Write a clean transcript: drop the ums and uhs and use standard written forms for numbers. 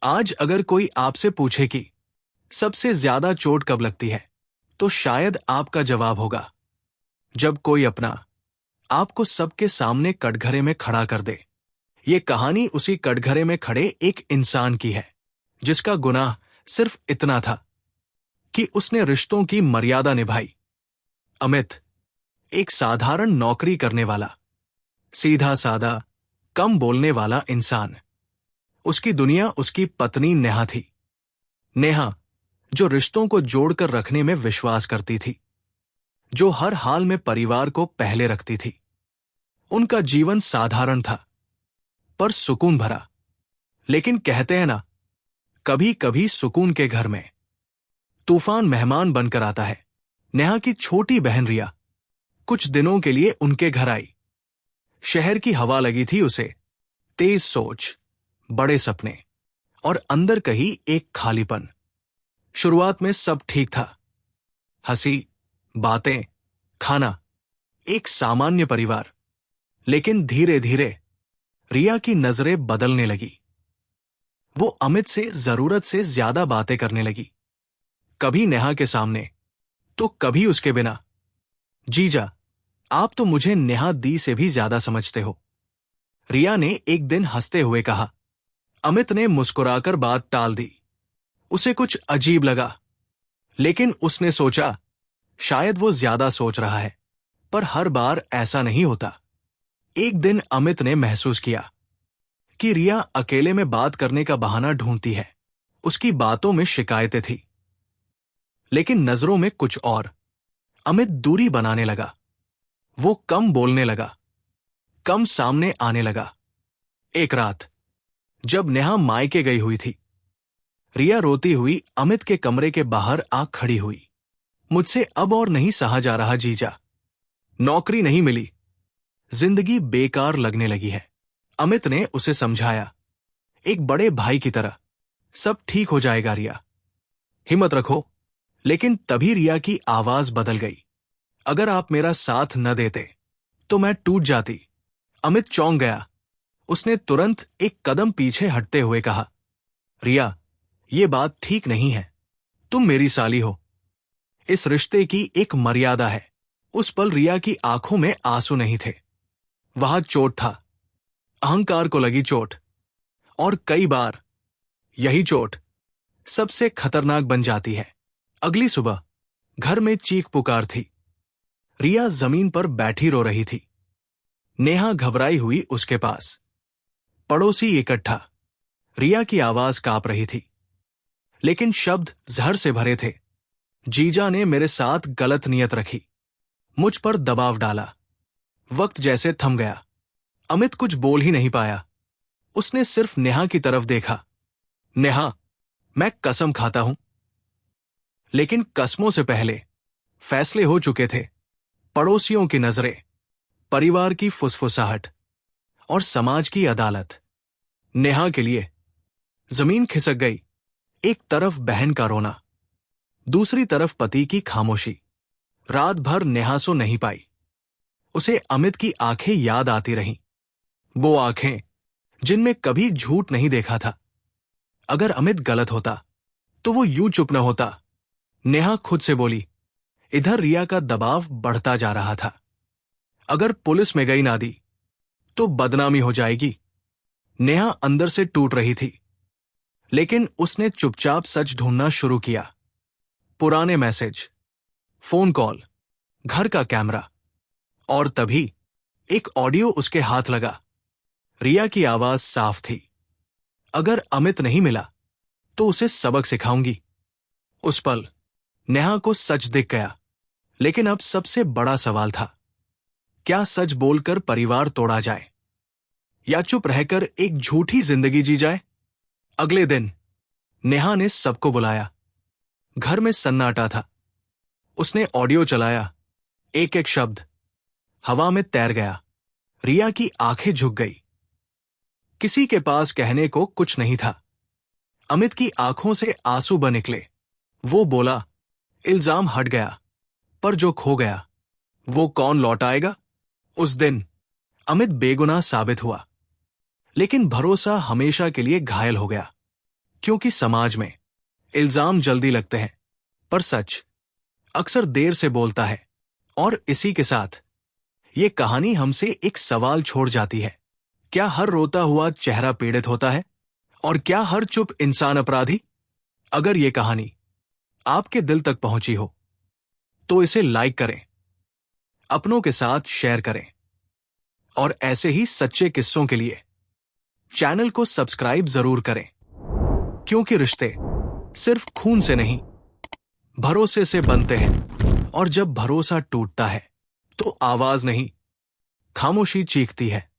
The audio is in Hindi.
आज अगर कोई आपसे पूछे कि सबसे ज्यादा चोट कब लगती है, तो शायद आपका जवाब होगा जब कोई अपना आपको सबके सामने कटघरे में खड़ा कर दे। ये कहानी उसी कटघरे में खड़े एक इंसान की है, जिसका गुनाह सिर्फ इतना था कि उसने रिश्तों की मर्यादा निभाई। अमित एक साधारण नौकरी करने वाला, सीधा साधा, कम बोलने वाला इंसान। उसकी दुनिया उसकी पत्नी नेहा थी। नेहा जो रिश्तों को जोड़कर रखने में विश्वास करती थी, जो हर हाल में परिवार को पहले रखती थी। उनका जीवन साधारण था, पर सुकून भरा। लेकिन कहते हैं ना, कभी कभी सुकून के घर में तूफान मेहमान बनकर आता है। नेहा की छोटी बहन रिया कुछ दिनों के लिए उनके घर आई। शहर की हवा लगी थी उसे, तेज सोच, बड़े सपने और अंदर कहीं एक खालीपन। शुरुआत में सब ठीक था, हंसी, बातें, खाना, एक सामान्य परिवार। लेकिन धीरे धीरे रिया की नजरें बदलने लगी। वो अमित से जरूरत से ज्यादा बातें करने लगी, कभी नेहा के सामने तो कभी उसके बिना। जीजा, आप तो मुझे नेहा दी से भी ज्यादा समझते हो, रिया ने एक दिन हंसते हुए कहा। अमित ने मुस्कुराकर बात टाल दी। उसे कुछ अजीब लगा, लेकिन उसने सोचा शायद वो ज्यादा सोच रहा है। पर हर बार ऐसा नहीं होता। एक दिन अमित ने महसूस किया कि रिया अकेले में बात करने का बहाना ढूंढती है। उसकी बातों में शिकायतें थी, लेकिन नजरों में कुछ और। अमित दूरी बनाने लगा। वो कम बोलने लगा, कम सामने आने लगा। एक रात जब नेहा मायके गई हुई थी, रिया रोती हुई अमित के कमरे के बाहर आ खड़ी हुई। मुझसे अब और नहीं सहा जा रहा जीजा, नौकरी नहीं मिली, जिंदगी बेकार लगने लगी है। अमित ने उसे समझाया, एक बड़े भाई की तरह, सब ठीक हो जाएगा रिया, हिम्मत रखो। लेकिन तभी रिया की आवाज बदल गई। अगर आप मेरा साथ न देते तो मैं टूट जाती। अमित चौंक गया। उसने तुरंत एक कदम पीछे हटते हुए कहा, रिया, ये बात ठीक नहीं है। तुम मेरी साली हो, इस रिश्ते की एक मर्यादा है। उस पल रिया की आंखों में आंसू नहीं थे, वहां चोट था, अहंकार को लगी चोट। और कई बार यही चोट सबसे खतरनाक बन जाती है। अगली सुबह घर में चीख पुकार थी। रिया जमीन पर बैठी रो रही थी, नेहा घबराई हुई उसके पास, पड़ोसी इकट्ठा। रिया की आवाज कांप रही थी, लेकिन शब्द जहर से भरे थे। जीजा ने मेरे साथ गलत नियत रखी, मुझ पर दबाव डाला। वक्त जैसे थम गया। अमित कुछ बोल ही नहीं पाया। उसने सिर्फ नेहा की तरफ देखा। नेहा, मैं कसम खाता हूं। लेकिन कसमों से पहले फैसले हो चुके थे। पड़ोसियों की नजरें, परिवार की फुसफुसाहट और समाज की अदालत। नेहा के लिए जमीन खिसक गई। एक तरफ बहन का रोना, दूसरी तरफ पति की खामोशी। रात भर नेहा सो नहीं पाई। उसे अमित की आंखें याद आती रहीं, वो आंखें जिनमें कभी झूठ नहीं देखा था। अगर अमित गलत होता तो वो यूं चुप न होता। नेहा खुद से बोली। इधर रिया का दबाव बढ़ता जा रहा था। अगर पुलिस में गई नादी तो बदनामी हो जाएगी। नेहा अंदर से टूट रही थी, लेकिन उसने चुपचाप सच ढूंढना शुरू किया। पुराने मैसेज, फोन कॉल, घर का कैमरा। और तभी एक ऑडियो उसके हाथ लगा। रिया की आवाज साफ थी, अगर अमित नहीं मिला तो उसे सबक सिखाऊंगी। उस पल नेहा को सच दिख गया। लेकिन अब सबसे बड़ा सवाल था, क्या सच बोलकर परिवार तोड़ा जाए या चुप रहकर एक झूठी जिंदगी जी जाए? अगले दिन नेहा ने सबको बुलाया। घर में सन्नाटा था। उसने ऑडियो चलाया। एक एक शब्द हवा में तैर गया। रिया की आंखें झुक गई। किसी के पास कहने को कुछ नहीं था। अमित की आंखों से आंसू बह निकले। वो बोला, इल्जाम हट गया, पर जो खो गया वो कौन लौट आएगा? उस दिन अमित बेगुनाह साबित हुआ, लेकिन भरोसा हमेशा के लिए घायल हो गया। क्योंकि समाज में इल्जाम जल्दी लगते हैं, पर सच अक्सर देर से बोलता है। और इसी के साथ ये कहानी हमसे एक सवाल छोड़ जाती है। क्या हर रोता हुआ चेहरा पीड़ित होता है? और क्या हर चुप इंसान अपराधी? अगर ये कहानी आपके दिल तक पहुंची हो तो इसे लाइक करें, अपनों के साथ शेयर करें और ऐसे ही सच्चे किस्सों के लिए चैनल को सब्सक्राइब जरूर करें। क्योंकि रिश्ते सिर्फ खून से नहीं, भरोसे से बनते हैं। और जब भरोसा टूटता है तो आवाज नहीं, खामोशी चीखती है।